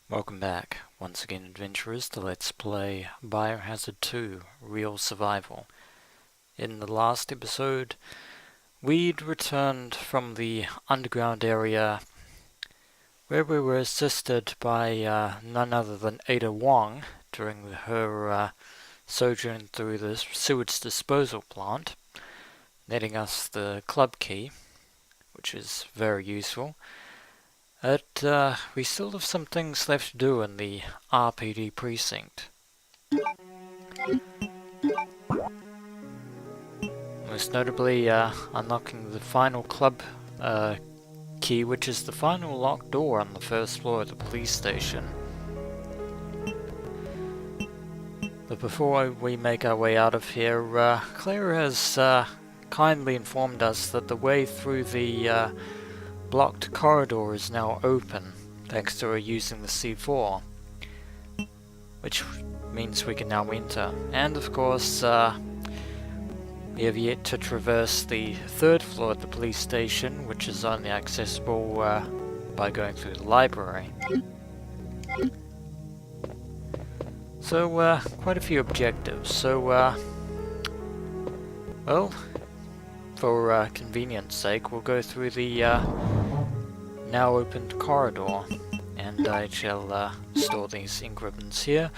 Welcome back, once again adventurers, to Let's Play Biohazard 2 Real Survival. In the last episode, we'd returned from the underground area where we were assisted by none other than Ada Wong during her sojourn through the sewage disposal plant, netting us the club key, which is very useful. We still have some things left to do in the RPD precinct. Most notably, unlocking the final club key, which is the final locked door on the first floor of the police station. But before we make our way out of here, Claire has kindly informed us that the way through the blocked corridor is now open, thanks to her using the C4, which means we can now enter. And of course, we have yet to traverse the third floor of the police station, which is only accessible by going through the library. So, quite a few objectives. So, well, for convenience sake, we'll go through the now opened corridor, and I shall store these ink ribbons here.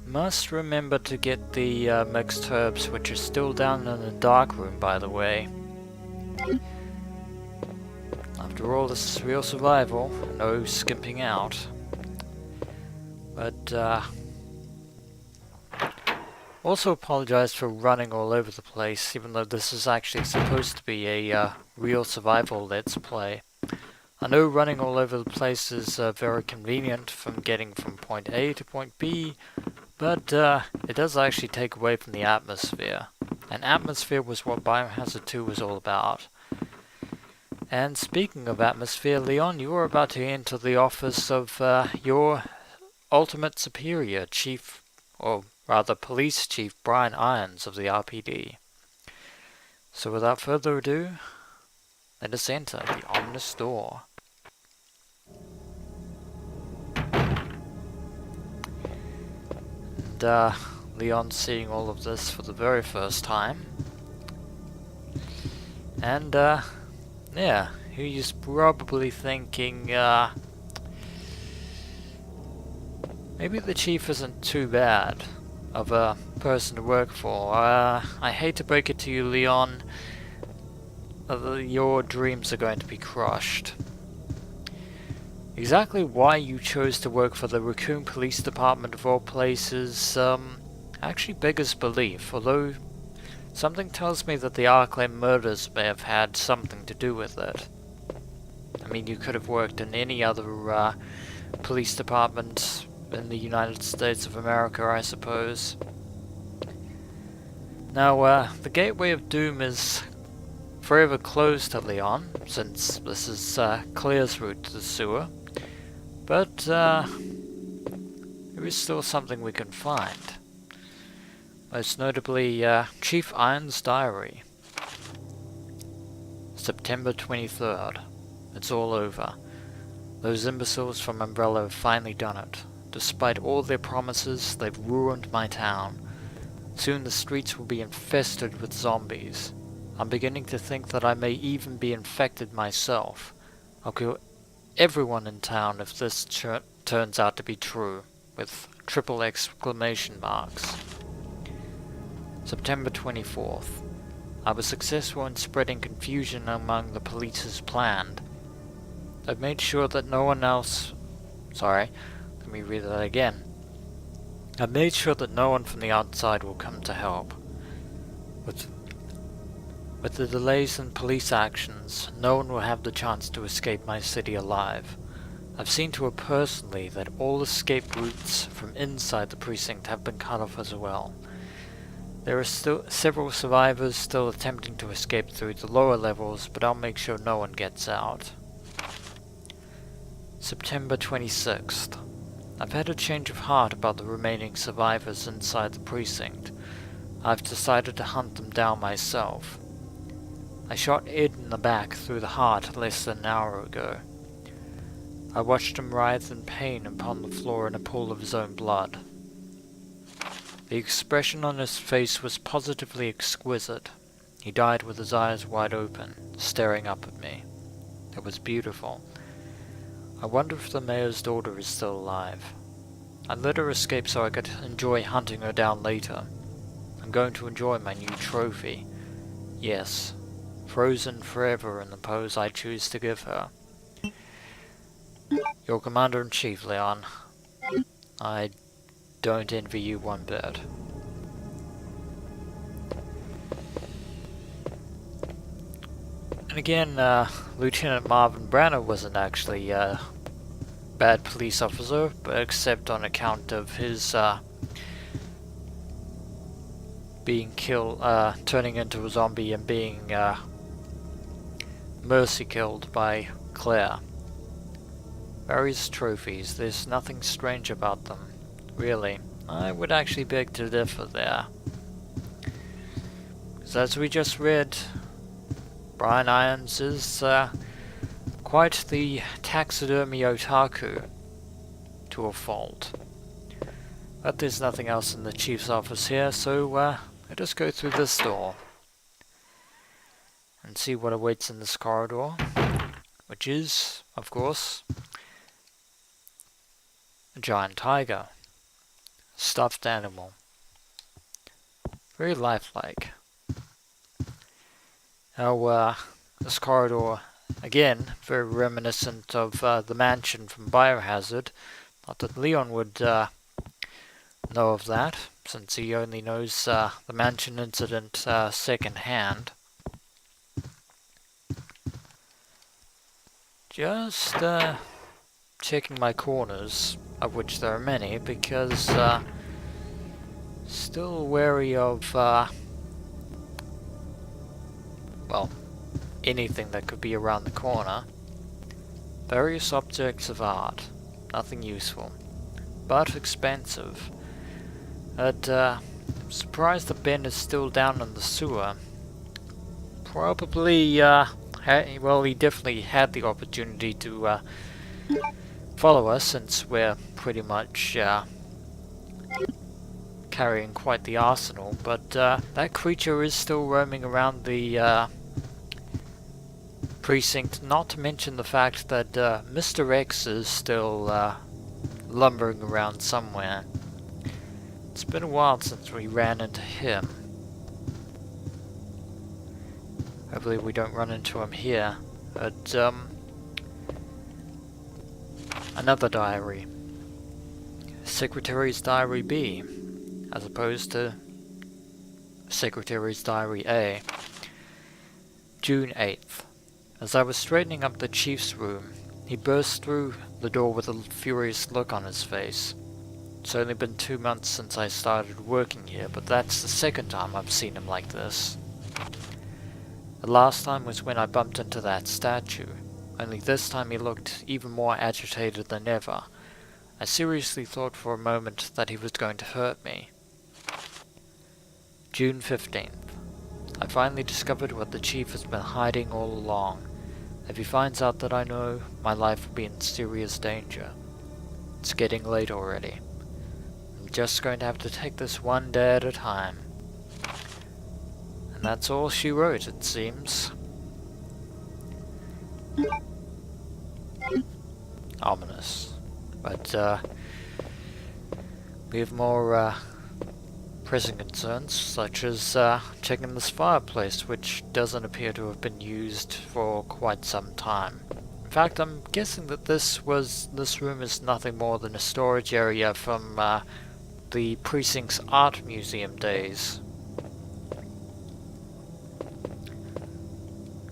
Must remember to get the mixed herbs, which are still down in the dark room, by the way. After all, this is real survival, no skimping out. But also apologize for running all over the place, even though this is actually supposed to be a real survival Let's Play. I know running all over the place is very convenient from getting from point A to point B, but it does actually take away from the atmosphere. And atmosphere was what Biohazard 2 was all about. And speaking of atmosphere, Leon, you are about to enter the office of your ultimate superior, Chief, or rather Police Chief Brian Irons of the RPD. So without further ado, let us enter the ominous door. And Leon's seeing all of this for the very first time. And yeah, he's probably thinking, maybe the chief isn't too bad of a person to work for. I hate to break it to you, Leon, your dreams are going to be crushed. Exactly why you chose to work for the Raccoon Police Department of all places actually beggars belief, although something tells me that the Arklay murders may have had something to do with it. I mean, you could have worked in any other police department in the United States of America, I suppose. Now, the Gateway of Doom is forever closed to Leon, since this is Claire's route to the sewer. But there is still something we can find. Most notably, Chief Iron's diary. September 23rd. It's all over. Those imbeciles from Umbrella have finally done it. Despite all their promises, they've ruined my town. Soon the streets will be infested with zombies. I'm beginning to think that I may even be infected myself. I'll kill everyone in town if this turns out to be true, with triple exclamation marks. September 24th. I was successful in spreading confusion among the police as planned. I've made sure that no one else... Sorry, let me read that again. I've made sure that no one from the outside will come to help. With the delays in police actions, no one will have the chance to escape my city alive. I've seen to it personally that all escape routes from inside the precinct have been cut off as well. There are still several survivors still attempting to escape through the lower levels, but I'll make sure no one gets out. September 26th. I've had a change of heart about the remaining survivors inside the precinct. I've decided to hunt them down myself. I shot Ed in the back through the heart less than an hour ago. I watched him writhe in pain upon the floor in a pool of his own blood. The expression on his face was positively exquisite. He died with his eyes wide open, staring up at me. It was beautiful. I wonder if the mayor's daughter is still alive. I let her escape so I could enjoy hunting her down later. I'm going to enjoy my new trophy. Yes, frozen forever in the pose I choose to give her. Your Commander-in-Chief, Leon. I don't envy you one bit. And again, Lieutenant Marvin Branner wasn't actually a bad police officer, but except on account of his being killed, turning into a zombie and being mercy killed by Claire. Various trophies, there's nothing strange about them. Really, I would actually beg to differ there. Because as we just read, Brian Irons is quite the taxidermy otaku to a fault. But there's nothing else in the chief's office here, so let us go through this door and see what awaits in this corridor, which is, of course, a giant tiger. Stuffed animal. Very lifelike. Now, this corridor, again, very reminiscent of the mansion from Biohazard. Not that Leon would know of that, since he only knows the mansion incident second hand. Just checking my corners, of which there are many, because still wary of well, anything that could be around the corner. Various objects of art, nothing useful, but expensive. But I'm surprised that Ben is still down in the sewer. Probably, well, he definitely had the opportunity to follow us, since we're pretty much carrying quite the arsenal, but that creature is still roaming around the precinct, not to mention the fact that Mr. X is still lumbering around somewhere. It's been a while since we ran into him. Hopefully we don't run into him here, but another diary. Secretary's Diary B, as opposed to Secretary's Diary A. June 8th. As I was straightening up the chief's room, he burst through the door with a furious look on his face. It's only been 2 months since I started working here, but that's the second time I've seen him like this. The last time was when I bumped into that statue, only this time he looked even more agitated than ever. I seriously thought for a moment that he was going to hurt me. June 15th. I finally discovered what the chief has been hiding all along. If he finds out that I know, my life will be in serious danger. It's getting late already. I'm just going to have to take this one day at a time. And that's all she wrote, it seems. Ominous. But, we have more, pressing concerns, such as checking this fireplace, which doesn't appear to have been used for quite some time. In fact, I'm guessing that this room is nothing more than a storage area from the precinct's art museum days.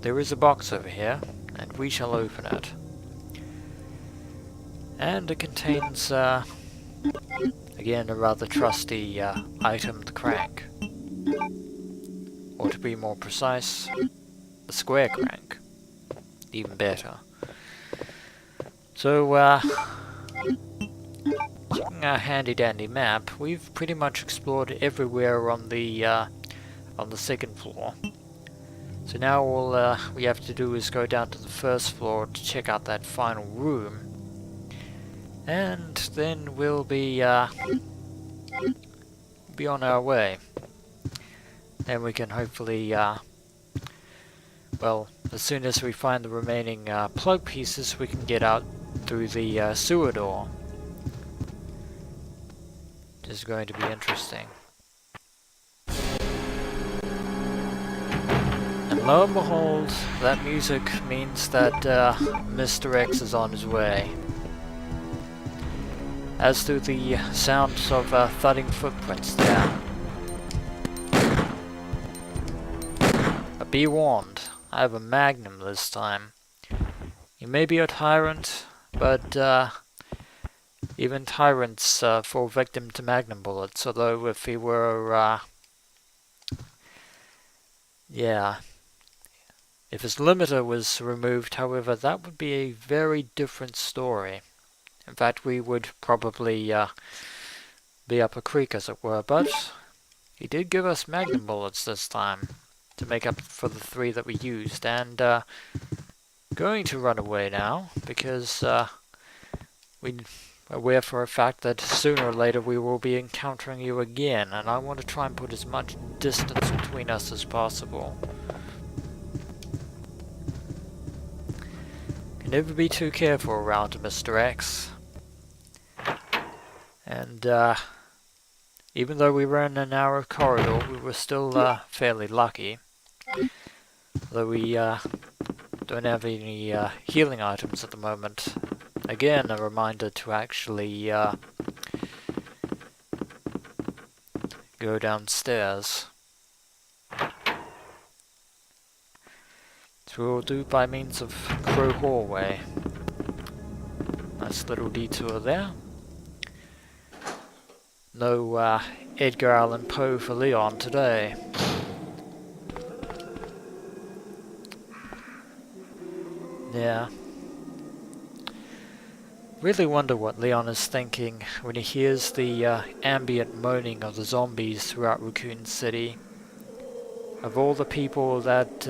There is a box over here, and we shall open it. And it contains again, a rather trusty item, the crank. Or to be more precise, the square crank. Even better. So, checking our handy-dandy map, we've pretty much explored everywhere on the second floor. So now all we have to do is go down to the first floor to check out that final room, And then we'll be on our way. And we can hopefully, well, as soon as we find the remaining plug pieces, we can get out through the sewer door. Which is going to be interesting. And lo and behold, that music means that Mr. X is on his way. As do the sounds of thudding footprints there. But be warned, I have a magnum this time. He may be a tyrant, but even tyrants fall victim to magnum bullets, although if he were, yeah, if his limiter was removed, however, that would be a very different story. In fact, we would probably be up a creek, as it were, but he did give us magnum bullets this time to make up for the 3 that we used, and going to run away now, because we're aware for a fact that sooner or later we will be encountering you again, and I want to try and put as much distance between us as possible. Can never be too careful around Mr. X. And even though we were in a narrow corridor, we were still fairly lucky. Though we don't have any healing items at the moment. Again, a reminder to actually go downstairs. So we'll do by means of Crow Hallway. Nice little detour there. No Edgar Allan Poe for Leon today. Yeah. Really wonder what Leon is thinking when he hears the ambient moaning of the zombies throughout Raccoon City. Of all the people that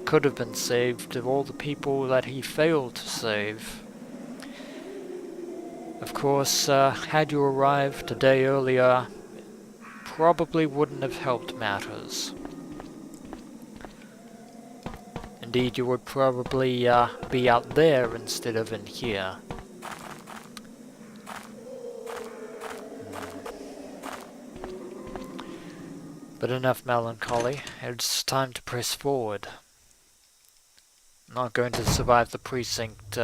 could have been saved, of all the people that he failed to save. Of course, had you arrived a day earlier, probably wouldn't have helped matters. Indeed, you would probably be out there instead of in here. But enough melancholy, it's time to press forward. I'm not going to survive the precinct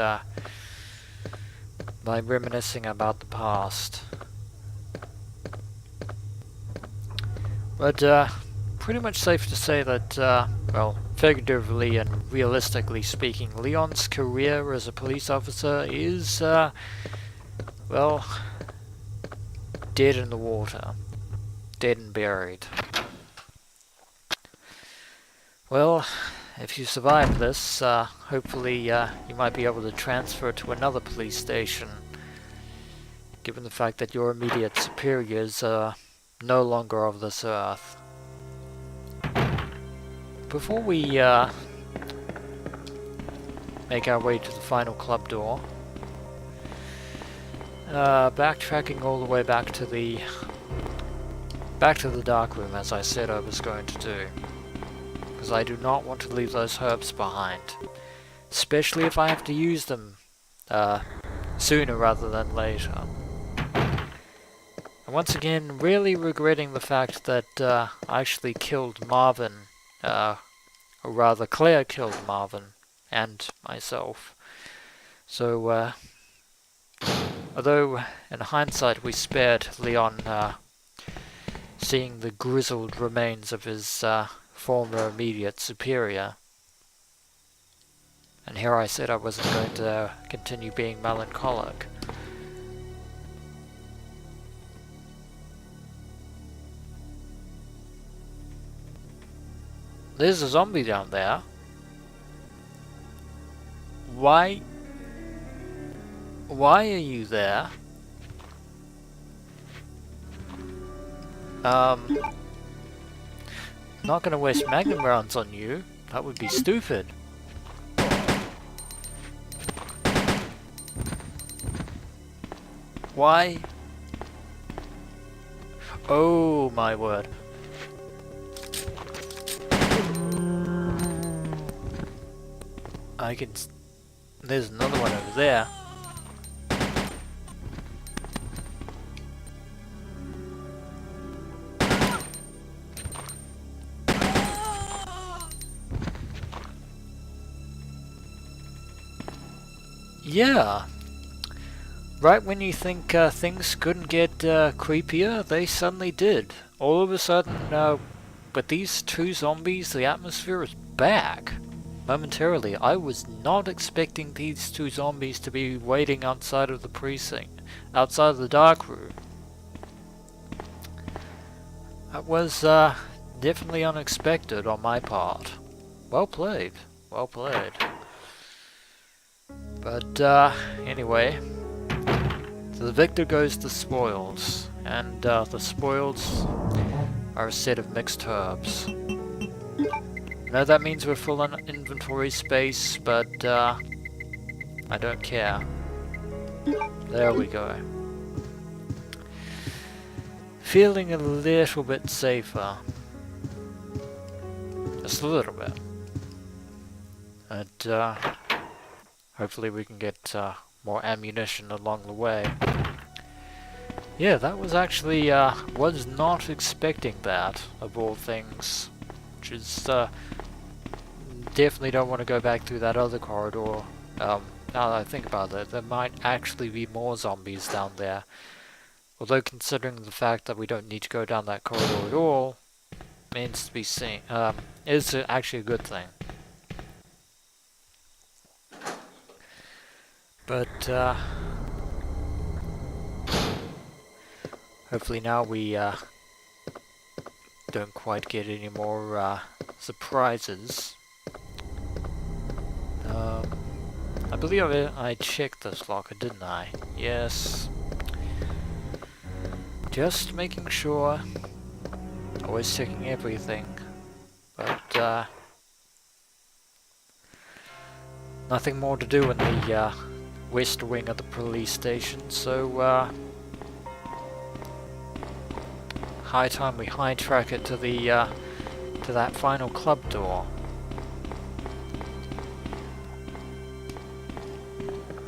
by reminiscing about the past. But pretty much safe to say that, well, figuratively and realistically speaking, Leon's career as a police officer is, well, dead in the water. Dead and buried. Well, if you survive this, hopefully you might be able to transfer to another police station, given the fact that your immediate superiors are no longer of this earth. Before we make our way to the final club door, backtracking all the way back to the dark room, as I said I was going to do. Because I do not want to leave those herbs behind. Especially if I have to use them sooner rather than later. And once again, really regretting the fact that I actually killed Marvin, or rather Claire killed Marvin, and myself. So, although in hindsight we spared Leon seeing the grizzled remains of his former immediate superior. And here I said I wasn't going to continue being melancholic. There's a zombie down there. Why are you there? Not gonna waste magnum rounds on you. That would be stupid. Why? Oh my word. I can... There's another one over there. Yeah. Right when you think things couldn't get creepier, they suddenly did. All of a sudden, with these two zombies, the atmosphere is back. Momentarily, I was not expecting these two zombies to be waiting outside of the precinct, outside of the dark room. That was definitely unexpected on my part. Well played, well played. But anyway, so the victor goes the spoils, and the spoils are a set of mixed herbs. I know that means we're full on inventory space, but I don't care. There we go. Feeling a little bit safer. Just a little bit. And hopefully we can get more ammunition along the way. Yeah, that was actually, was not expecting that, of all things. Which is, definitely don't want to go back through that other corridor. Now that I think about it, there might actually be more zombies down there. Although considering the fact that we don't need to go down that corridor at all, means to be seen, is actually a good thing. But, hopefully now we, don't quite get any more, surprises. I believe I checked this locker, didn't I? Yes. Just making sure. Always checking everything. But, nothing more to do in the, west wing of the police station, so, high time we high-track it to the, to that final club door.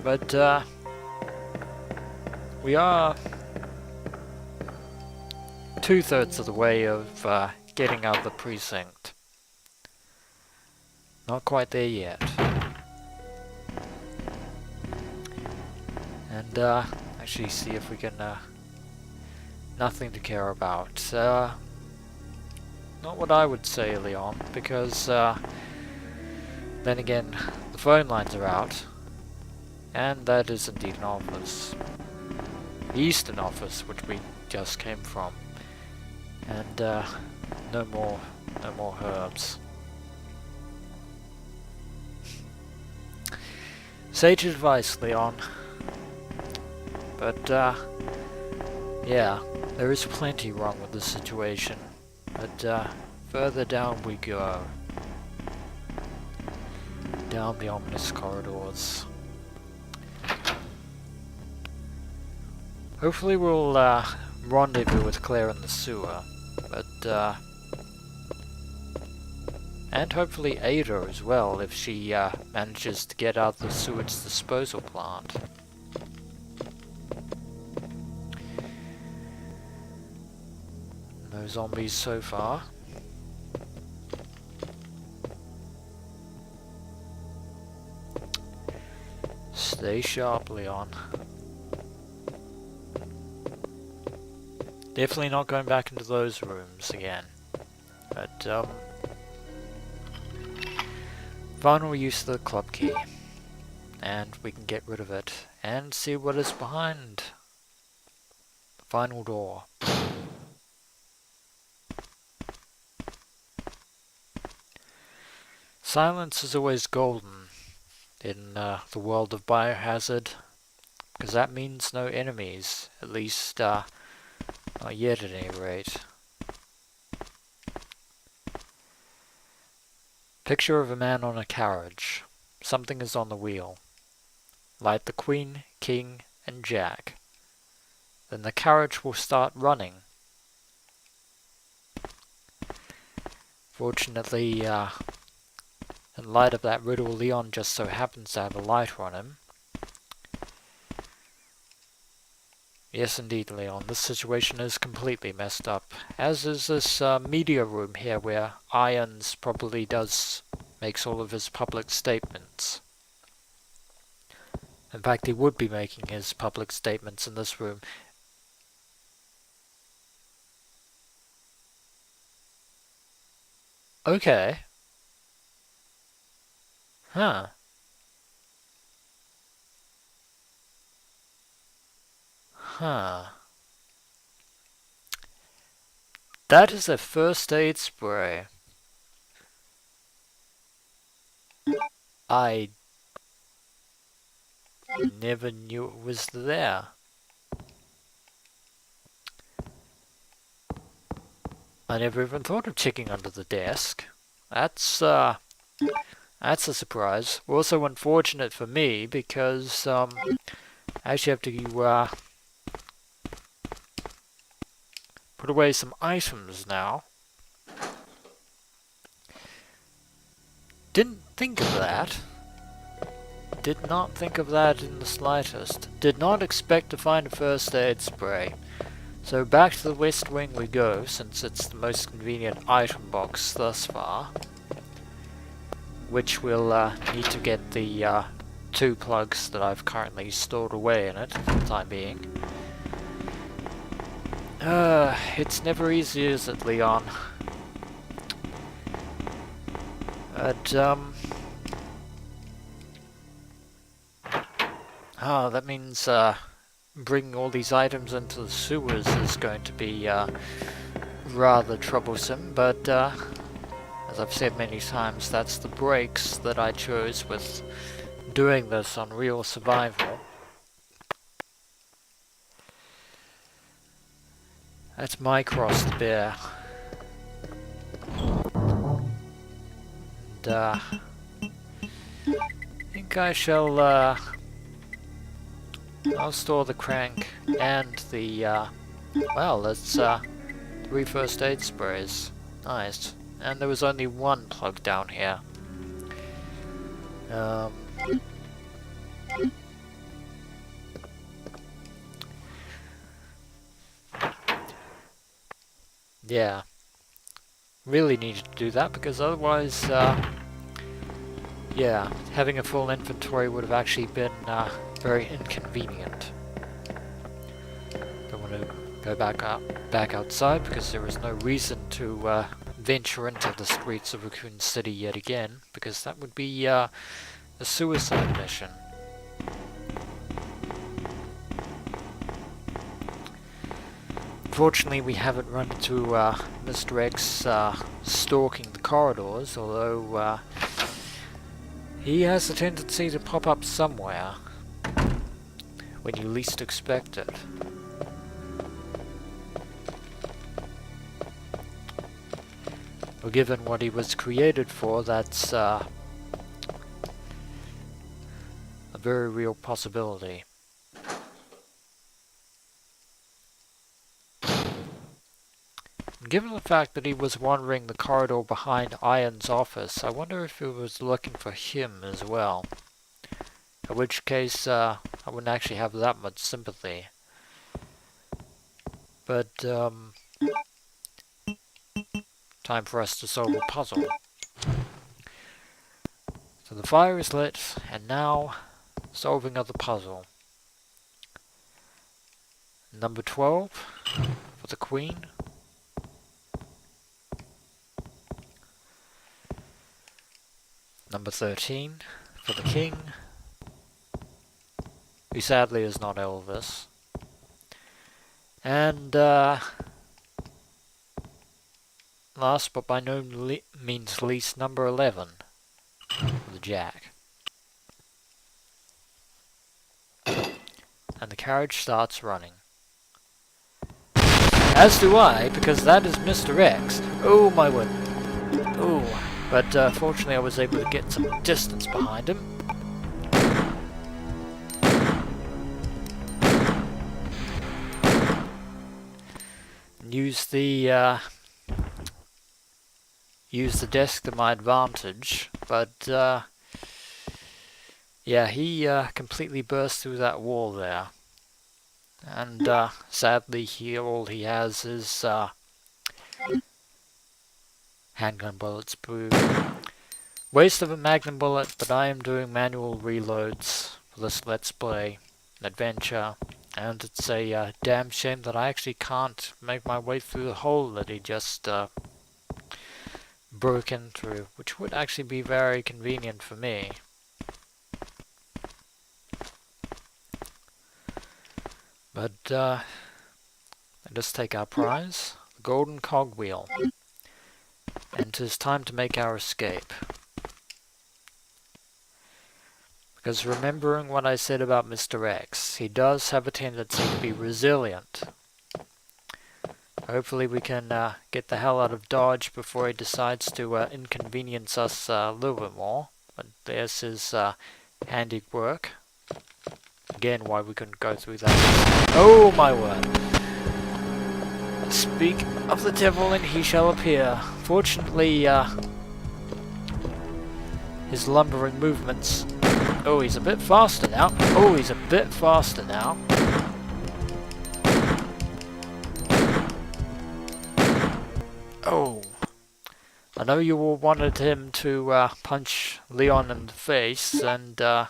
But, we are 2/3 of the way of getting out of the precinct. Not quite there yet. And actually see if we can, nothing to care about. Not what I would say, Leon, because then again, the phone lines are out. And that is indeed an office. The Eastern office, which we just came from. And no more herbs. Sage advice, Leon. But yeah, there is plenty wrong with the situation. But further down we go. Down the ominous corridors. Hopefully we'll rendezvous with Claire in the sewer, but and hopefully Ada as well if she manages to get out the sewage disposal plant. No zombies so far. Stay sharp, Leon. Definitely not going back into those rooms again. But, final use of the club key. And we can get rid of it. And see what is behind the final door. Silence is always golden in the world of Biohazard. Because that means no enemies. At least, not yet at any rate. Picture of a man on a carriage. Something is on the wheel. Light the Queen, King, and Jack. then the carriage will start running. Fortunately, in light of that riddle, Leon just so happens to have a light on him. Yes, indeed, Leon, this situation is completely messed up. As is this media room here where Irons probably makes all of his public statements. In fact, he would be making his public statements in this room. Okay. Huh. Huh. That is a first aid spray. I never knew it was there. I never even thought of checking under the desk. That's a surprise. Also unfortunate for me because I actually have to put away some items now. Didn't think of that. Did not think of that in the slightest. Did not expect to find a first aid spray. So back to the West Wing we go, since it's the most convenient item box thus far. Which we'll need to get the 2 plugs that I've currently stored away in it for the time being. It's never easy, is it, Leon? But, that means, bringing all these items into the sewers is going to be, rather troublesome, but, as I've said many times, that's the breaks that I chose with doing this on Real Survival. That's my cross to bear. And, I think I shall, I'll store the crank and the, well, that's, 3 first aid sprays. Nice. And there was only 1 plug down here. Yeah. Really needed to do that because otherwise, yeah, having a full inventory would have actually been very inconvenient. Don't want to go back outside because there is no reason to venture into the streets of Raccoon City yet again, because that would be a suicide mission. Fortunately, we haven't run into Mr. X stalking the corridors, although he has a tendency to pop up somewhere when you least expect it. Well, given what he was created for, that's a very real possibility. Given the fact that he was wandering the corridor behind Iron's office, I wonder if he was looking for him as well. In which case, I wouldn't actually have that much sympathy. But, time for us to solve a puzzle. So the fire is lit, and now, solving of the puzzle. Number 12, for the Queen. Number 13, for the King, who sadly is not Elvis. And, last but by no means least, number 11, for the Jack. And the carriage starts running. As do I, because that is Mr. X. Oh my word. Oh. But fortunately I was able to get some distance behind him. use the desk to my advantage, but yeah, he completely burst through that wall there, and sadly, all he has is handgun bullets. Boo. Waste of a magnum bullet, but I am doing manual reloads for this Let's Play adventure, and it's a damn shame that I actually can't make my way through the hole that he just broke in through, which would actually be very convenient for me. But let us take our prize, the golden cogwheel, and 'tis time to make our escape. Because remembering what I said about Mr. X, he does have a tendency to be resilient. Hopefully we can get the hell out of Dodge before he decides to inconvenience us a little bit more. But there's his handiwork. Again, why we couldn't go through that. Oh my word! Speak of the devil and he shall appear. Fortunately, his lumbering movements... Oh, he's a bit faster now. Oh, he's a bit faster now. Oh. I know you all wanted him to punch Leon in the face, and that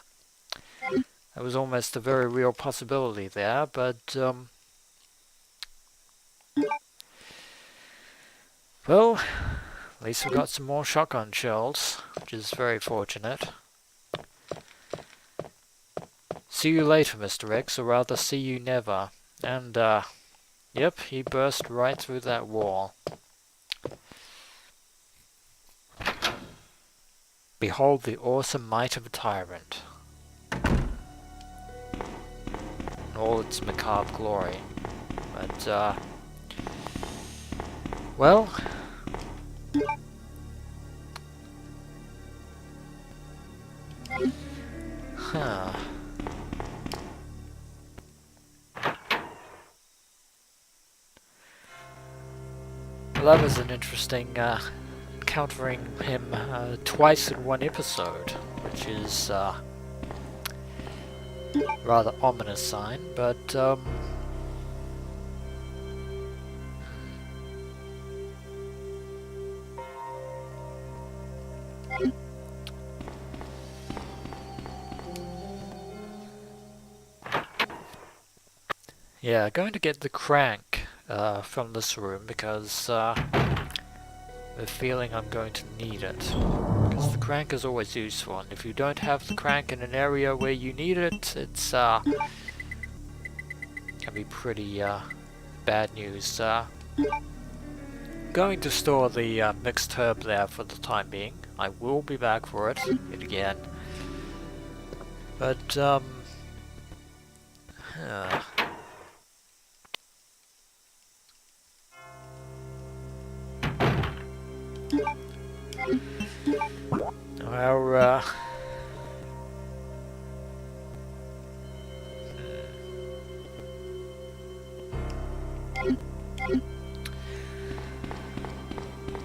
was almost a very real possibility there, but well, at least we got some more shotgun shells, which is very fortunate. See you later, Mr. X, or rather see you never. And yep, he burst right through that wall. Behold the awesome might of a tyrant. In all its macabre glory. But, well... Huh. Well, that was an interesting, encountering him twice in one episode, which is rather ominous sign, but yeah, going to get the crank from this room because I have a feeling I'm going to need it. Because the crank is always useful, and if you don't have the crank in an area where you need it, it's can be pretty bad news. Going to store the mixed herb there for the time being. I will be back for it again. But our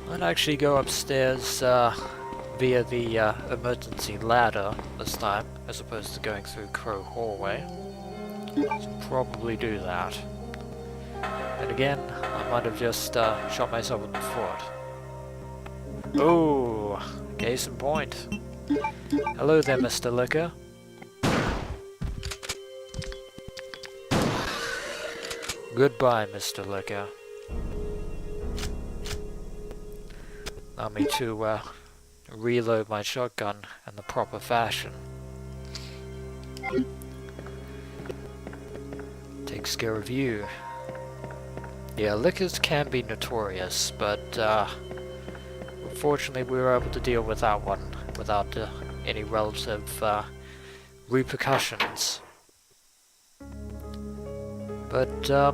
I'd actually go upstairs via the emergency ladder this time, as opposed to going through Crow Hallway. Should probably do that. And again, I might have just shot myself in the foot. Oh, case in point. Hello there, Mr. Liquor. Goodbye, Mr. Liquor. Allow me to reload my shotgun in the proper fashion. Takes care of you. Yeah, liquors can be notorious, but fortunately we were able to deal with that one without any relative repercussions. But I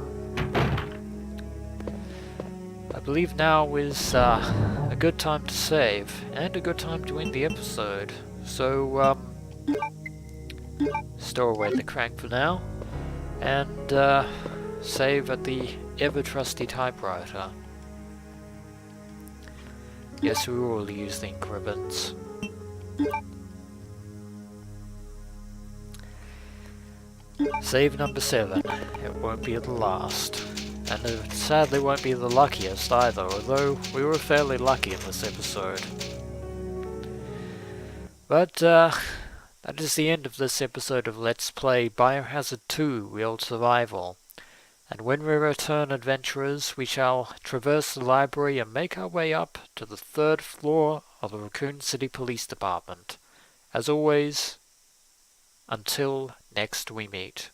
believe now is a good time to save, and a good time to end the episode. So store away the crank for now, and save at the ever-trusty typewriter. Yes, we will use the ink ribbons. Save number 7. It won't be the last. And it sadly won't be the luckiest either, although we were fairly lucky in this episode. But, that is the end of this episode of Let's Play Biohazard 2 Real Survival. And when we return, adventurers, we shall traverse the library and make our way up to the 3rd floor of the Raccoon City Police Department. As always, until next we meet.